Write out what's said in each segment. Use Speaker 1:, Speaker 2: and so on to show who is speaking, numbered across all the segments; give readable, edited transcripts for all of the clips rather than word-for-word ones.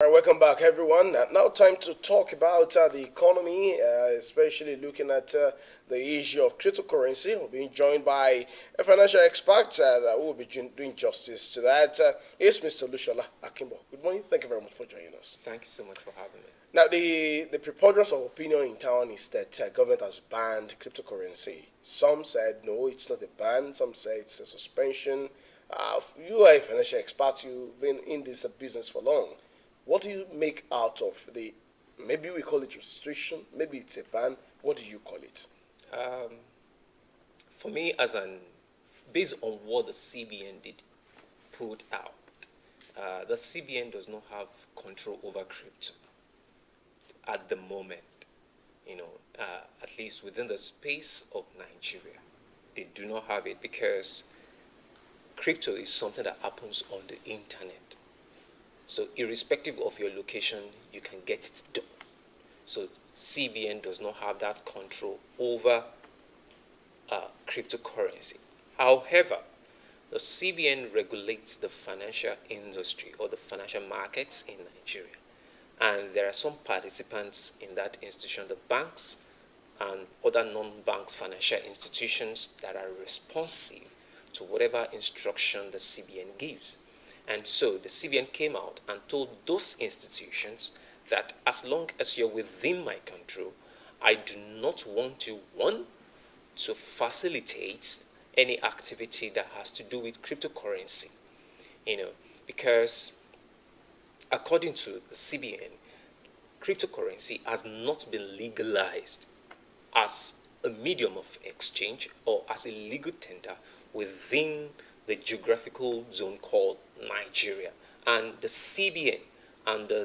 Speaker 1: All right, welcome back, everyone. Now, time to talk about the economy, especially looking at the issue of cryptocurrency. We're being joined by a financial expert that will be doing justice to that. It's Mr. Lushola Akimbo. Good morning. Thank you very much for joining us.
Speaker 2: Thank you so much for having me.
Speaker 1: Now, the preponderance of opinion in town is that government has banned cryptocurrency. Some said no, it's not a ban. Some say it's a suspension. You are a financial expert. You've been in this business for long. What do you make out of the, maybe we call it restriction, maybe it's a ban, what do you call it?
Speaker 2: Um, for me, based on what the CBN did put out, the CBN does not have control over crypto at the moment. At least within the space of Nigeria, they do not have it because crypto is something that happens on the internet. So irrespective of your location, you can get it done. So CBN does not have that control over cryptocurrency. However, the CBN regulates the financial industry or the financial markets in Nigeria. And there are some participants in that institution, the banks and other non-banks financial institutions that are responsive to whatever instruction the CBN gives. And so the CBN came out and told those institutions that as long as you're within my control, I do not want you, one, to facilitate any activity that has to do with cryptocurrency, because according to the CBN, cryptocurrency has not been legalized as a medium of exchange or as a legal tender within the geographical zone called Nigeria. And the CBN and the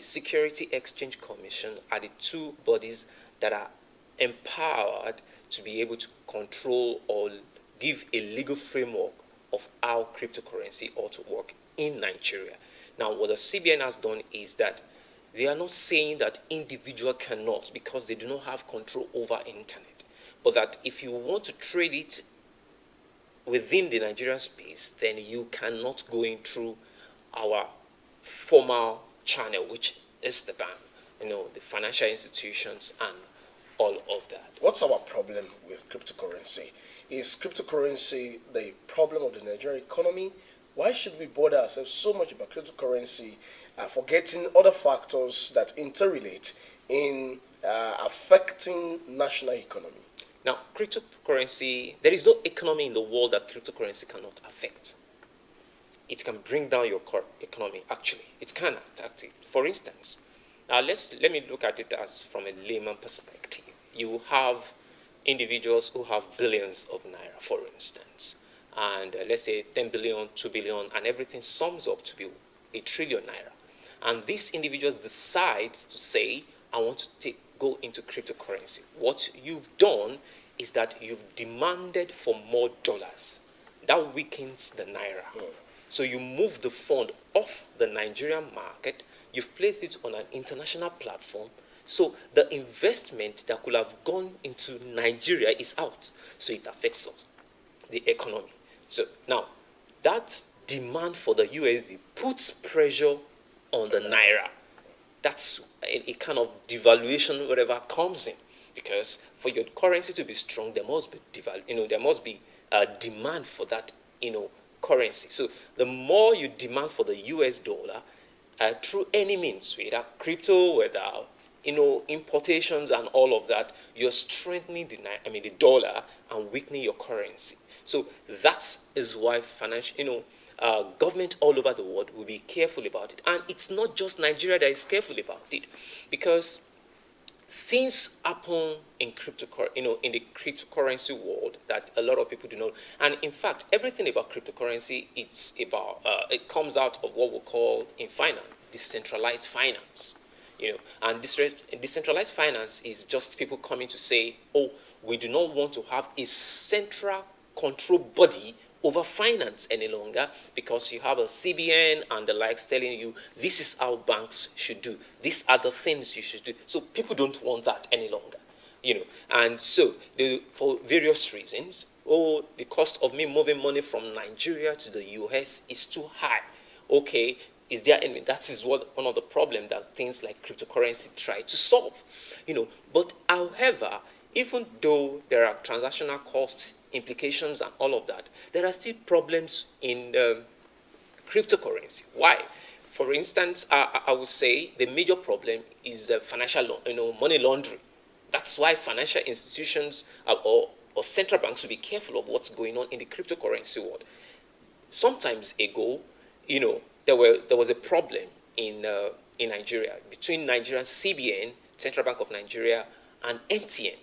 Speaker 2: Security Exchange Commission are the two bodies that are empowered to be able to control or give a legal framework of how cryptocurrency ought to work in Nigeria. Now, what the CBN has done is that they are not saying that individual cannot because they do not have control over internet, but that if you want to trade it within the Nigerian space, then you cannot go in through our formal channel, which is the bank, the financial institutions and all of that.
Speaker 1: What's our problem with cryptocurrency? Is cryptocurrency the problem of the Nigerian economy? Why should we bother ourselves so much about cryptocurrency, forgetting other factors that interrelate in affecting national economy?
Speaker 2: Now, cryptocurrency, there is no economy in the world that cryptocurrency cannot affect. It can bring down your core economy, actually. It can attack it. For instance, now let me look at it as from a layman perspective. You have individuals who have billions of naira, for instance, and let's say 10 billion, 2 billion, and everything sums up to be a trillion naira. And these individuals decide to say, I want to go into cryptocurrency. What you've done is that you've demanded for more dollars. That weakens the naira. So you move the fund off the Nigerian market, you've placed it on an international platform, so the investment that could have gone into Nigeria is out. So it affects the economy. So now, that demand for the USD puts pressure on the naira. That's a kind of devaluation, whatever comes in, because for your currency to be strong, there must be there must be a demand for that, currency. So the more you demand for the US dollar, through any means, whether crypto, whether importations and all of that, you're strengthening the dollar and weakening your currency. So that is why government all over the world will be careful about it. And it's not just Nigeria that is careful about it, because things happen in in the cryptocurrency world that a lot of people do not. And in fact, everything about cryptocurrency, it comes out of what we call in finance decentralized finance. And decentralized finance is just people coming to say, oh, we do not want to have a central control body over finance any longer, because you have a CBN and the likes telling you this is how banks should do, these are the things you should do. So people don't want that any longer, and so for various reasons, the cost of me moving money from Nigeria to the US is too high. Okay, is their enemy. That is what one of the problems that things like cryptocurrency try to solve. But however, even though there are transactional costs, implications, and all of that, there are still problems in cryptocurrency. Why? For instance, I would say the major problem is financial, money laundering. That's why financial institutions or central banks should be careful of what's going on in the cryptocurrency world. Sometimes ago, there was a problem in Nigeria between Nigerian CBN, Central Bank of Nigeria, and MTN,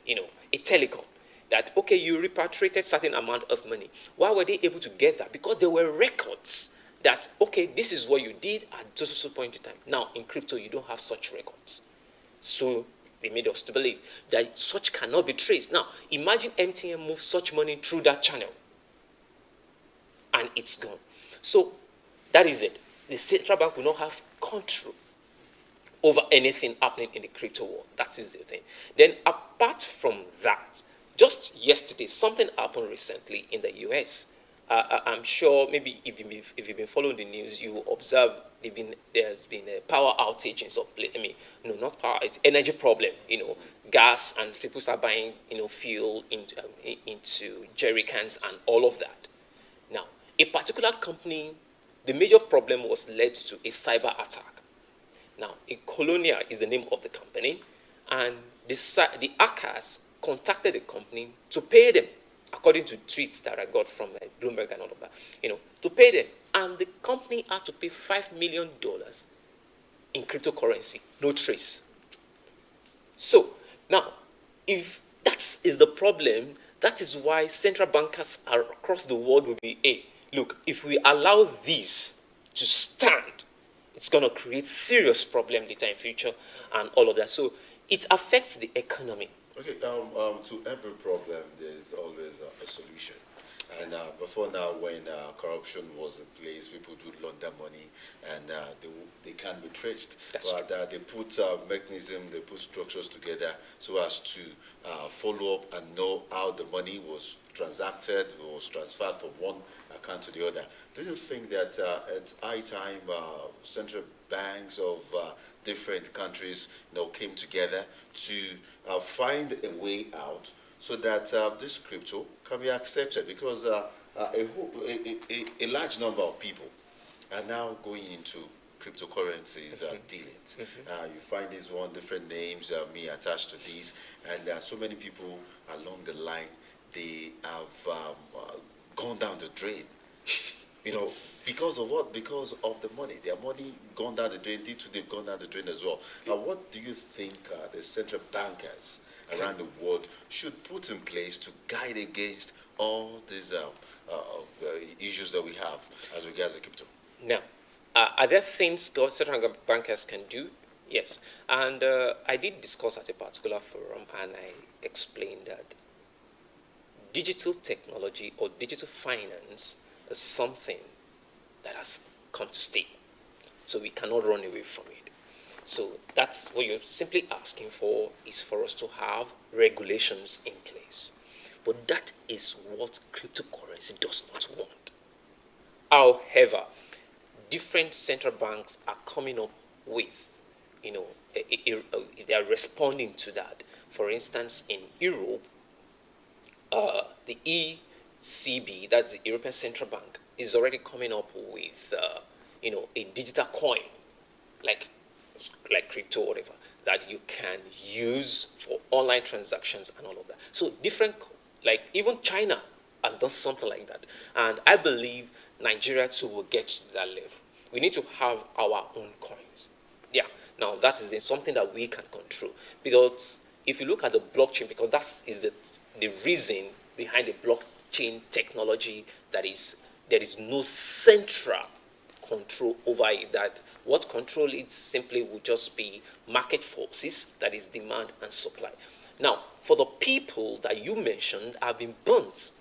Speaker 2: a telecom. That okay, you repatriated certain amount of money. Why were they able to get that? Because there were records that okay, this is what you did at so point in time. Now in crypto, you don't have such records, so they made us to believe that such cannot be traced. Now imagine MTN moves such money through that channel, and it's gone. So that is it. The central bank will not have control over anything happening in the crypto world. That is the thing. Then apart from that, just yesterday, something happened recently in the US. I'm sure maybe if you've been following the news, you observe there's been a power outage in some place. I mean, no, not power, it's energy problem. Gas, and people start buying fuel into jerry cans and all of that. Now, a particular company, the major problem was led to a cyber attack. Now, a Colonia is the name of the company, and the hackers contacted the company to pay them, according to tweets that I got from Bloomberg and all of that, to pay them. And the company had to pay $5 million in cryptocurrency, no trace. So, now, if that is the problem, that is why central bankers across the world will be, hey, look, if we allow this to stand, it's going to create serious problem later in future and all of that. So it affects the economy.
Speaker 3: Okay, to every problem, there's always a solution. And before now, when corruption was in place, people do launder money, and they can't be traced.
Speaker 2: That's
Speaker 3: but they put mechanism, they put structures together so as to follow up and know how the money was transacted, was transferred from one account to the other. Do you think that it's high time central banks of different countries, came together to find a way out, so that this crypto can be accepted? Because a large number of people are now going into cryptocurrencies dealings. You find these one different names, me attached to these, and so many people along the line, they have gone down the drain. Because of what? Because of the money. Their money gone down the drain. They've gone down the drain as well. What do you think the central bankers around the world should put in place to guide against all these issues that we have as regards to crypto?
Speaker 2: Now, are there things central bankers can do? Yes. And I did discuss at a particular forum, and I explained that digital technology or digital finance is something that has come to stay. So we cannot run away from it. So that's what you're simply asking for, is for us to have regulations in place. But that is what cryptocurrency does not want. However, different central banks are coming up with, they are responding to that. For instance, in Europe, the ECB, that's the European Central Bank, is already coming up with, a digital coin, like crypto or whatever, that you can use for online transactions and all of that. So different, like even China has done something like that. And I believe Nigeria too will get to that level. We need to have our own coins. Yeah, now that is something that we can control. Because if you look at the blockchain, because that is the reason behind the blockchain technology, that is, there is no central control over it. That what control it simply would just be market forces, that is demand and supply. Now, for the people that you mentioned have been burnt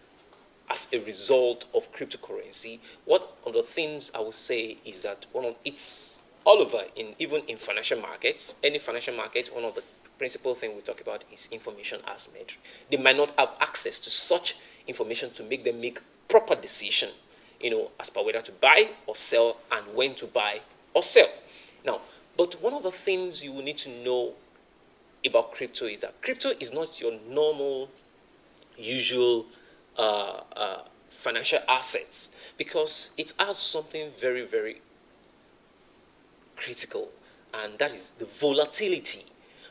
Speaker 2: as a result of cryptocurrency, what of the things I would say is that it's all over, even in financial markets. Any financial market, one of the principal thing we talk about is information asymmetry. They might not have access to such information to make them make proper decision, as per whether to buy or sell and when to buy or sell. Now, but one of the things you will need to know about crypto is that crypto is not your normal, usual financial assets, because it has something very, very critical, and that is the volatility,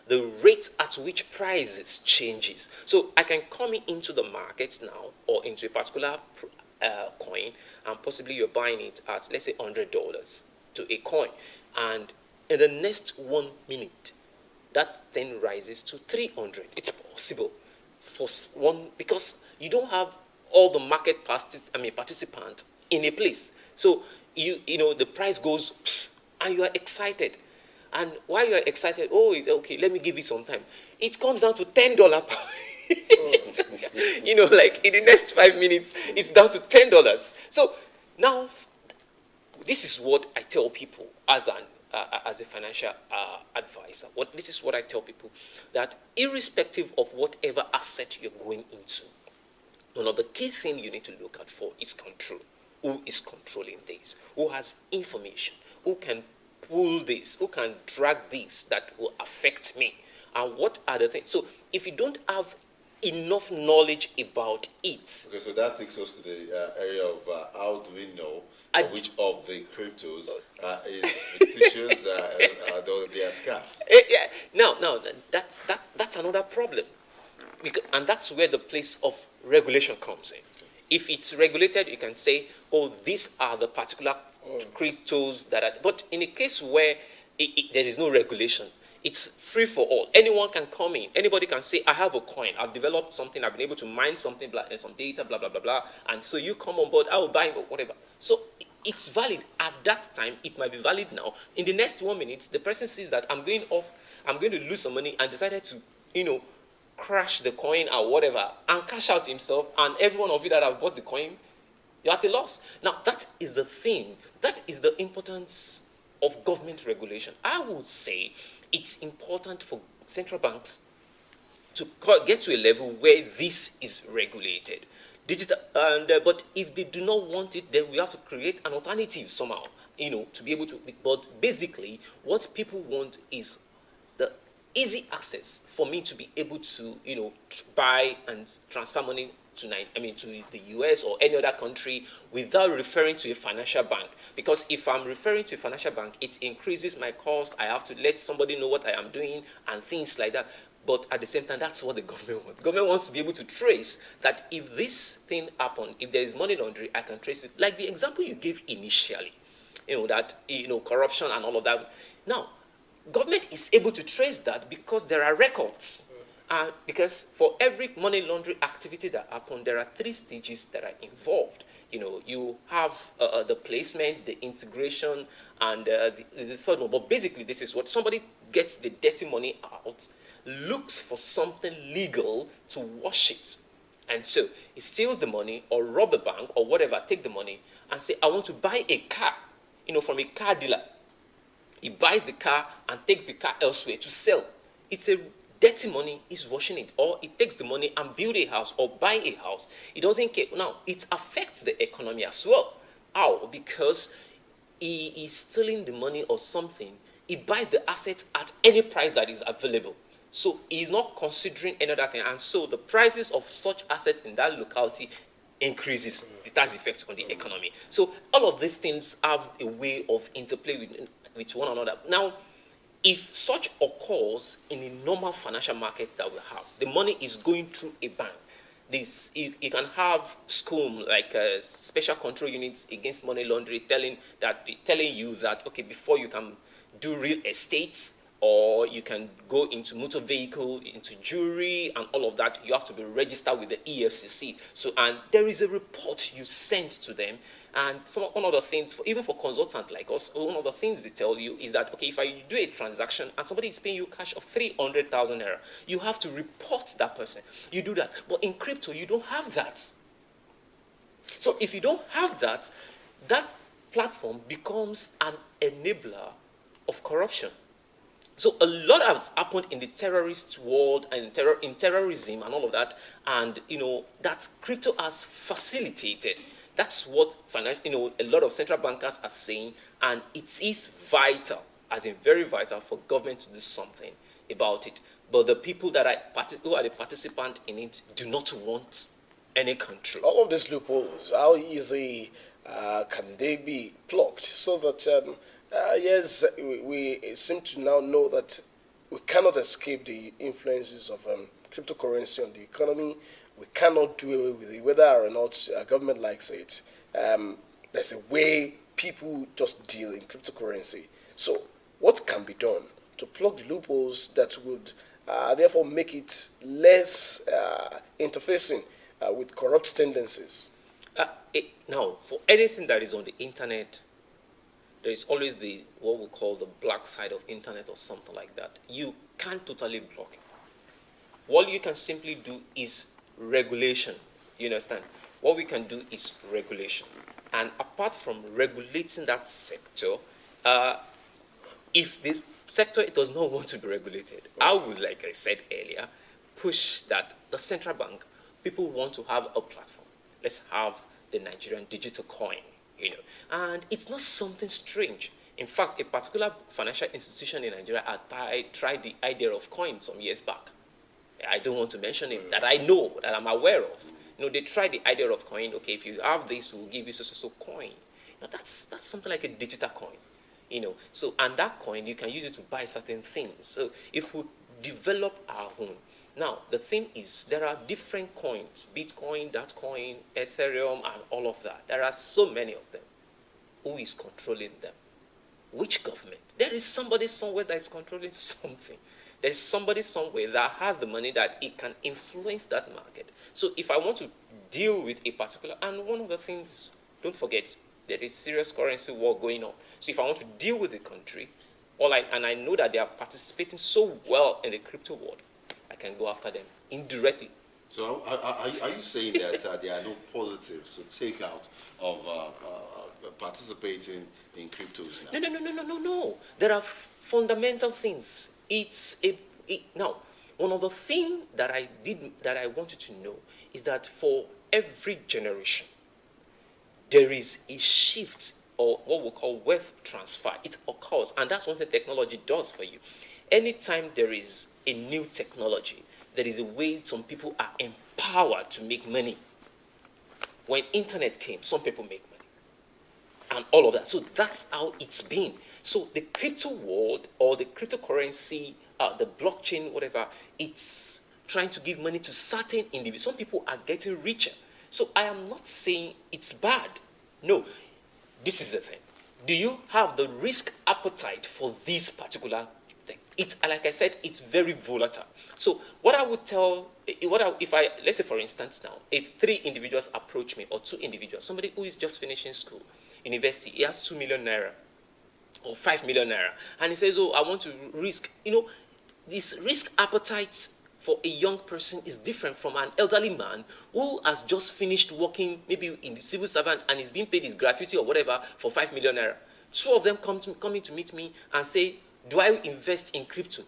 Speaker 2: the rate at which prices changes. So I can come into the market now or into a particular coin, and possibly you're buying it at, let's say, $100 to a coin, and in the next 1 minute that thing rises to 300. It's possible for one, because you don't have all the market participant in a place. So the price goes and you are excited. And while you are excited, okay, let me give you some time. It comes down to $10 per like in the next 5 minutes, it's down to $10. So now, this is what I tell people as a financial advisor. This is what I tell people, that irrespective of whatever asset you're going into, one of the key things you need to look out for is control. Who is controlling this? Who has information? Who can pull this? Who can drag this that will affect me? And what are the things? So if you don't have enough knowledge about it.
Speaker 3: Okay, so that takes us to the area of how do we know which of the cryptos is fictitious, they are scams.
Speaker 2: Yeah. Now that's another problem, and that's where the place of regulation comes in. If it's regulated, you can say, these are the particular cryptos that are. But in a case where there is no regulation, it's free for all. Anyone can come in. Anybody can say, I have a coin. I've developed something. I've been able to mine something, some data, blah, blah, blah, blah. And so you come on board. I will buy whatever. So it's valid at that time. It might be valid now. In the next 1 minute, the person sees that I'm going to lose some money, and decided to, crash the coin or whatever and cash out himself. And every one of you that have bought the coin, you're at a loss. Now, that is the thing. That is the importance of government regulation. I would say it's important for central banks to get to a level where this is regulated. But if they do not want it, then we have to create an alternative somehow, to be able to. But basically, what people want is the easy access for me to be able to, buy and transfer money to the US or any other country without referring to a financial bank. Because if I'm referring to a financial bank, it increases my cost. I have to let somebody know what I am doing and things like that. But at the same time, that's what the government wants. The government wants to be able to trace that if this thing happened, if there is money laundering, I can trace it. Like the example you gave initially, that, corruption and all of that. Now, government is able to trace that because there are records. Because for every money laundering activity that happens, there are 3 stages that are involved. You have the placement, the integration, and the third one. But basically, this is what somebody gets the dirty money out, looks for something legal to wash it. And so he steals the money or rob a bank or whatever, take the money and say, I want to buy a car, from a car dealer. He buys the car and takes the car elsewhere to sell. It's a dirty money, is washing it. Or he takes the money and build a house or buy a house. He doesn't care. Now, it affects the economy as well. How? Because he is stealing the money or something. He buys the asset at any price that is available. So he is not considering any other thing. And so the prices of such assets in that locality increases. It has effects on the economy. So all of these things have a way of interplay with one another. Now, if such occurs in a normal financial market that we have, the money is going through a bank. You can have SCOM, like special control units against money laundering, telling you that, okay, before you can do real estate, or you can go into motor vehicle, into jewelry and all of that, you have to be registered with the EFCC. So, and there is a report you send to them. And one of the things, even for consultants like us, one of the things they tell you is that, okay, if I do a transaction and somebody is paying you cash of 300,000 naira, you have to report that person. You do that. But in crypto, you don't have that. So if you don't have that, that platform becomes an enabler of corruption. So a lot has happened in the terrorist world and in terrorism and all of that, and that crypto has facilitated. That's what a lot of central bankers are saying, and it is vital, as in very vital, for government to do something about it. But the people who are the participant in it do not want any control.
Speaker 1: All of these loopholes, how easy can they be plugged so that, yes, we seem to now know that we cannot escape the influences of cryptocurrency on the economy. We cannot do away with it, whether or not a government likes it. There's a way people just deal in cryptocurrency. So, what can be done to plug the loopholes that would therefore make it less interfacing with corrupt tendencies?
Speaker 2: Now, for anything that is on the internet, there is always what we call the black side of internet or something like that. You can't totally block it. What you can simply do is regulation. You understand? What we can do is regulation. And apart from regulating that sector, if the sector does not want to be regulated, I would, like I said earlier, push that the central bank, people want to have a platform. Let's have the Nigerian digital coin, and it's not something strange. In fact, a particular financial institution in Nigeria tried the idea of coin some years back. I don't want to mention it, that I know, that I'm aware of. They tried the idea of coin. Okay, if you have this, we'll give you so coin. That's something like a digital coin, So, and that coin, you can use it to buy certain things. So, if we develop our own. Now, the thing is, there are different coins, Bitcoin, that coin, Ethereum, and all of that. There are so many of them. Who is controlling them? Which government? There is somebody somewhere that is controlling something. There is somebody somewhere that has the money that it can influence that market. So if I want to deal with a particular, and one of the things, don't forget, there is serious currency war going on. So if I want to deal with the country, and I know that they are participating so well in the crypto world, I can go after them indirectly.
Speaker 3: So are you saying that there are no positives to take out of participating in cryptos now?
Speaker 2: No. There are fundamental things. Now, one of the things that I wanted to know is that for every generation, there is a shift, or what we call wealth transfer. It occurs, and that's what the technology does for you. Anytime there is a new technology, there is a way some people are empowered to make money. When internet came, some people make money. And all of that. So that's how it's been. So the crypto world, or the cryptocurrency, the blockchain, whatever, it's trying to give money to certain individuals. Some people are getting richer. So I am not saying it's bad. No. This is the thing. Do you have the risk appetite for this particular thing? It's, like I said, it's very volatile. So what I would tell, let's say for instance now, if 3 individuals approach me, or 2 individuals, somebody who is just finishing school, university, he has 2 million naira or 5 million naira, and he says, oh, I want to risk. This risk appetite for a young person is different from an elderly man who has just finished working maybe in the civil servant and is being paid his gratuity or whatever for 5 million naira. 2 of them coming to meet me and say, do I invest in crypto?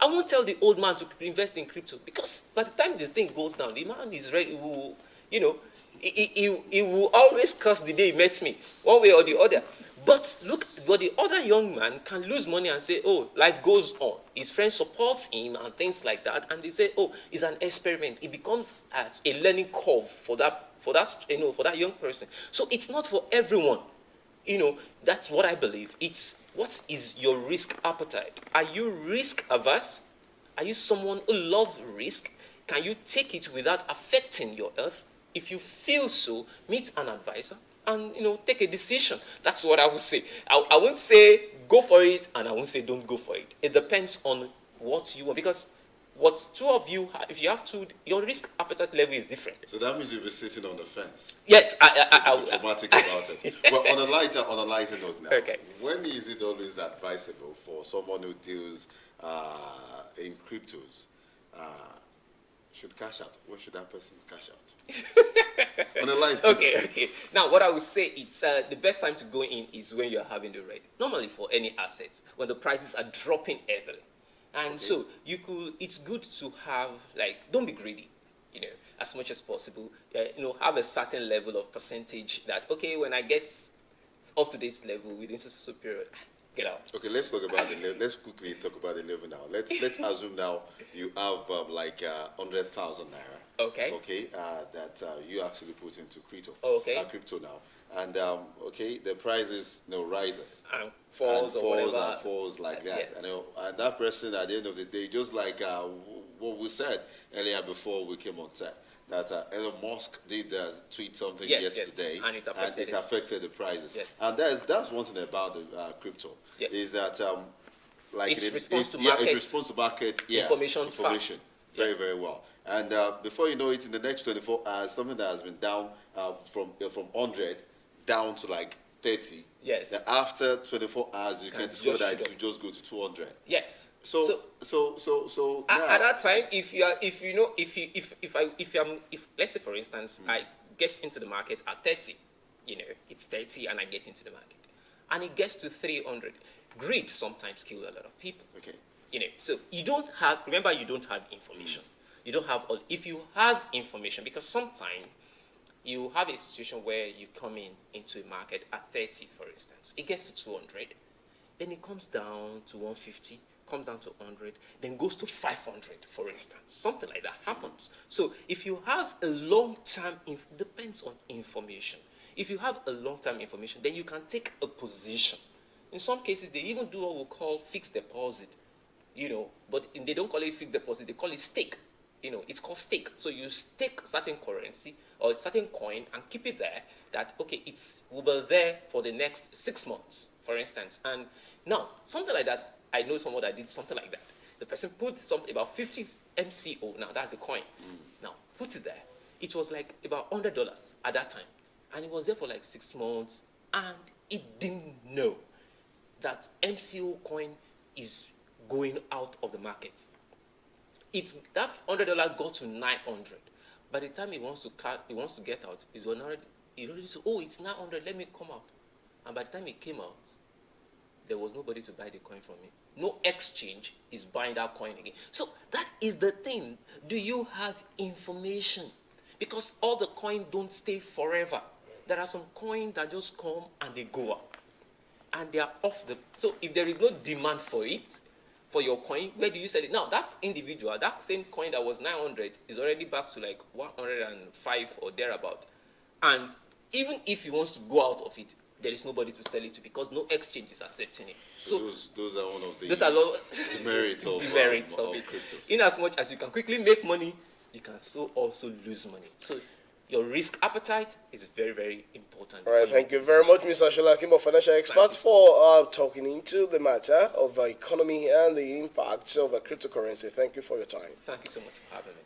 Speaker 2: I won't tell the old man to invest in crypto, because by the time this thing goes down, the man is ready. He will always curse the day he met me, one way or the other. But the other young man can lose money and say, oh, life goes on. His friend supports him and things like that, and they say, oh, it's an experiment. It becomes a learning curve for that young person. So it's not for everyone. That's what I believe. It's, what is your risk appetite? Are you risk averse? Are you someone who loves risk? Can you take it without affecting your health? If you feel so, meet an advisor and take a decision. That's what I would say. I won't say go for it, and I won't say don't go for it. It depends on what you want, because what 2 of you have, if you have 2, your risk appetite level is different.
Speaker 3: So that means you'll be sitting on the fence.
Speaker 2: Yes,
Speaker 3: diplomatic about it. Well, on a lighter note now.
Speaker 2: Okay.
Speaker 3: When is it always advisable for someone who deals in cryptos should cash out? When should that person cash out? On a lighter note.
Speaker 2: Okay. Now, what I would say is the best time to go in is when you're having the rate. Normally, for any assets, when the prices are dropping heavily. And so it's good to have, don't be greedy. as much as possible, have a certain level of percentage that, okay, when I get up to this level within so period, get out.
Speaker 3: Okay, let's talk about the level. Let's quickly talk about the level now. Let's assume now you have like 100,000 naira.
Speaker 2: Okay.
Speaker 3: Okay, that you actually put into crypto.
Speaker 2: Okay.
Speaker 3: Crypto now, and okay, the prices rises
Speaker 2: And falls
Speaker 3: and
Speaker 2: or
Speaker 3: falls
Speaker 2: whatever.
Speaker 3: and falls like that.
Speaker 2: Yes.
Speaker 3: And that person at the end of the day, just like what we said earlier before we came on set, that Elon Musk did tweet something yesterday,
Speaker 2: and it
Speaker 3: affected the prices.
Speaker 2: Yes.
Speaker 3: And that's one thing about the crypto,
Speaker 2: Yes.
Speaker 3: is that like
Speaker 2: It responds to
Speaker 3: it responds to market
Speaker 2: information fast.
Speaker 3: very
Speaker 2: Yes.
Speaker 3: very well. And before you know it, in the next 24 hours, something that has been down from 100 down to like 30.
Speaker 2: Yes.
Speaker 3: Then after 24 hours, you can discover
Speaker 2: just
Speaker 3: that it
Speaker 2: shoot
Speaker 3: will just go to 200.
Speaker 2: Yes.
Speaker 3: So now,
Speaker 2: At that time, if let's say for instance, I get into the market at 30, it's 30 and I get into the market, and it gets to 300. Greed sometimes kills a lot of people.
Speaker 3: okay.
Speaker 2: So you don't have information. You don't have all. If you have information, because sometimes you have a situation where you come into a market at 30, for instance, it gets to 200, then it comes down to 150, comes down to 100, then goes to 500, for instance. Something like that happens. So if you have a long-term, depends on information. If you have a long-term information, then you can take a position. In some cases, they even do what we call fixed deposit, but they don't call it fixed deposit, they call it stake. It's called stake. So you stake certain currency or certain coin and keep it there, that, okay, will be there for the next 6 months, for instance. And now, something like that, I know someone that did something like that. The person put about 50 MCO, now that's the coin. Now, put it there. It was like about $100 at that time. And it was there for like 6 months, and it didn't know that MCO coin is going out of the market. That $100 got to 900. By the time he wants to get out, he already said, oh, it's 900, let me come out. And by the time he came out, there was nobody to buy the coin from him. No exchange is buying that coin again. So that is the thing. Do you have information? Because all the coins don't stay forever. There are some coins that just come and they go up. And they are off the... So if there is no demand for it, for your coin, where do you sell it? Now, that individual, that same coin that was 900 is already back to like 105 or thereabout. And even if he wants to go out of it, there is nobody to sell it to because no exchange is accepting it.
Speaker 3: So those are one of the demerits of
Speaker 2: it.
Speaker 3: cryptos.
Speaker 2: In as much as you can quickly make money, you can also lose money. So your risk appetite is very, very important.
Speaker 1: All right, thank you very much, Mr. Shola Kimbo, financial expert, for talking into the matter of economy and the impacts of cryptocurrency. Thank you for your time.
Speaker 2: Thank you so much for having me.